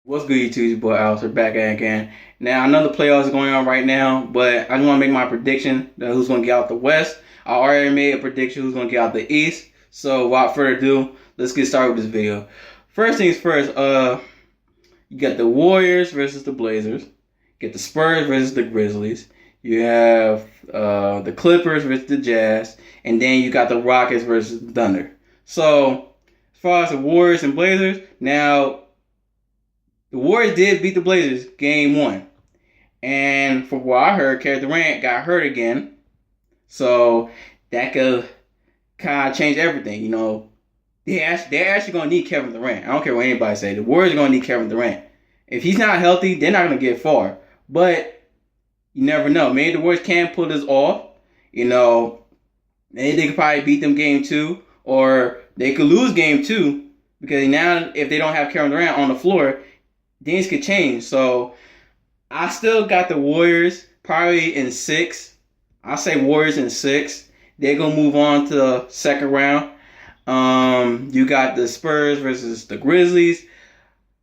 What's good, YouTube? It's your boy Alistair back at again. Now, I know the playoffs are going on right now, but I just want to make my prediction that who's going to get out the West. I already made a prediction who's going to get out the East. So, without further ado, let's get started with this video. First things first, you got the Warriors versus the Blazers. You get the Spurs versus the Grizzlies. You have the Clippers versus the Jazz, and then you got the Rockets versus the Thunder. So, as far as the Warriors and Blazers, now the Warriors did beat the Blazers game one. And from what I heard, Kevin Durant got hurt again. So that could kind of change everything. You know, they're actually going to need Kevin Durant. I don't care what anybody say. The Warriors are going to need Kevin Durant. If he's not healthy, they're not going to get far. But you never know. Maybe the Warriors can pull this off. You know, maybe they could probably beat them game two. Or they could lose game two. Because now if they don't have Kevin Durant on the floor, things could change. So I still got the Warriors probably in 6. I'll say Warriors in 6. They're gonna move on to the second round. You got the Spurs versus the Grizzlies.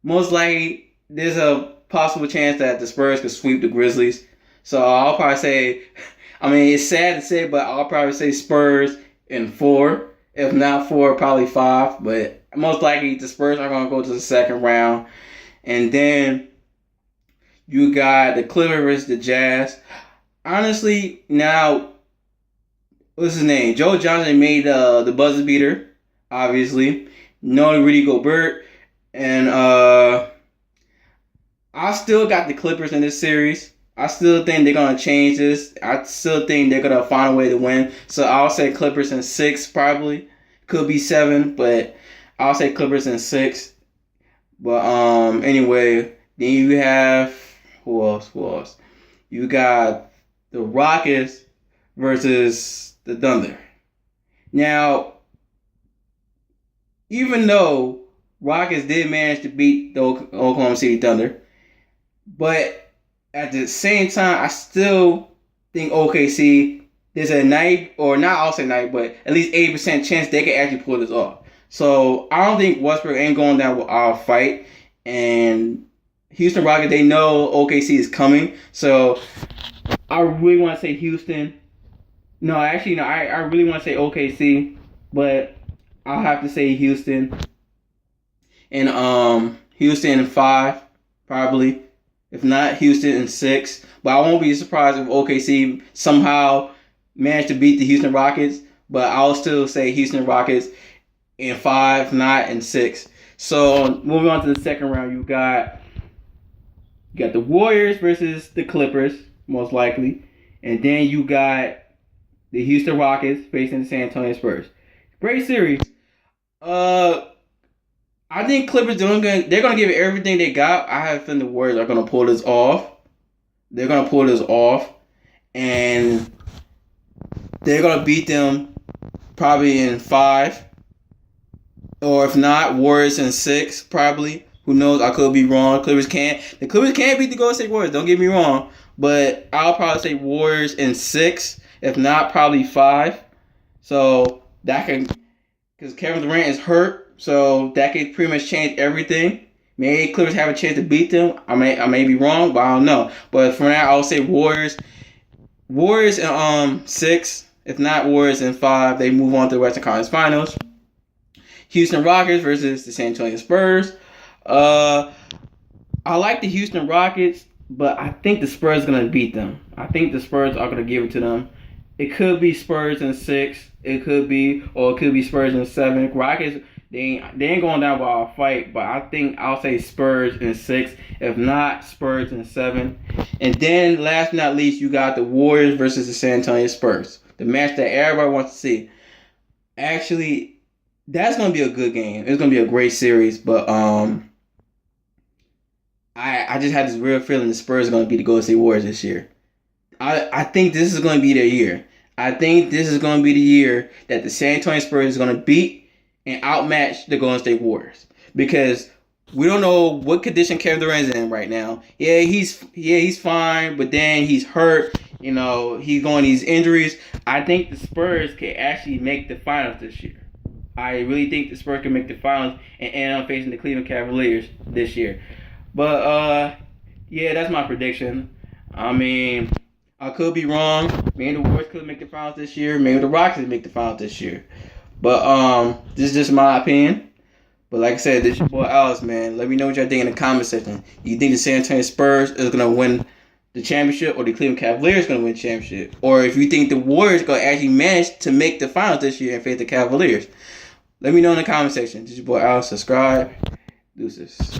Most likely, there's a possible chance that the Spurs could sweep the Grizzlies. So I'll probably say, I mean, it's sad to say, but I'll probably say Spurs in 4. If not 4, probably 5. But most likely, the Spurs are gonna go to the second round. And then you got the Clippers versus the Jazz. Honestly, now, what's his name? Joe Johnson made the buzzer beater, obviously. No Rudy Gobert. And I still got the Clippers in this series. I still think they're going to change this. I still think they're going to find a way to win. So I'll say Clippers in 6 probably. Could be 7, but I'll say Clippers in 6. But anyway, then you have who else? You got the Rockets versus the Thunder. Now, even though Rockets did manage to beat the Oklahoma City Thunder, but at the same time, I still think OKC there's a 90, or not I'll say 90, but at least 80% chance they can actually pull this off. So I don't think Westbrook ain't going down with our fight. And Houston Rockets, they know OKC is coming. So I really want to say Houston. No, actually, no. I really want to say OKC, but I'll have to say Houston. And Houston in 5, probably. If not, Houston in 6. But I won't be surprised if OKC somehow managed to beat the Houston Rockets. But I'll still say Houston Rockets in 5, not in 6. So moving on to the second round, you got the Warriors versus the Clippers, most likely, and then you got the Houston Rockets facing the San Antonio Spurs. Great series. I think Clippers they're gonna give it everything they got. I have a feeling the Warriors are gonna pull this off. They're gonna pull this off, and they're gonna beat them probably in 5. Or if not, Warriors in 6, probably. Who knows? I could be wrong. The Clippers can't beat the Golden State Warriors. Don't get me wrong. But I'll probably say Warriors in 6. If not, probably 5. So that can, because Kevin Durant is hurt, so that could pretty much change everything. Maybe Clippers have a chance to beat them. I may be wrong, but I don't know. But for now, I'll say Warriors in 6. If not, Warriors in 5. They move on to the Western Conference Finals. Houston Rockets versus the San Antonio Spurs. I like the Houston Rockets, but I think the Spurs are going to beat them. I think the Spurs are going to give it to them. It could be Spurs in 6. It could be Spurs in 7. Rockets, they ain't going down by a fight, but I think I'll say Spurs in 6. If not, Spurs in 7. And then, last but not least, you got the Warriors versus the San Antonio Spurs. The match that everybody wants to see. Actually, that's going to be a good game. It's going to be a great series, but I just had this real feeling the Spurs are going to beat the Golden State Warriors this year. I think this is going to be their year. I think this is going to be the year that the San Antonio Spurs is going to beat and outmatch the Golden State Warriors. Because we don't know what condition Kevin Durant is in right now. Yeah, he's fine, but then he's hurt. You know, he's going these injuries. I think the Spurs can actually make the finals this year. I really think the Spurs can make the finals and end up facing the Cleveland Cavaliers this year. But yeah, that's my prediction. I mean, I could be wrong. Maybe the Warriors could make the finals this year. Maybe the Rockets make the finals this year. But this is just my opinion. But like I said, this is your boy Alice, man. Let me know what y'all think in the comment section. You think the San Antonio Spurs is gonna win the championship, or the Cleveland Cavaliers gonna win the championship, or if you think the Warriors gonna actually manage to make the finals this year and face the Cavaliers? Let me know in the comment section. This is your boy Alice. Subscribe. Deuces.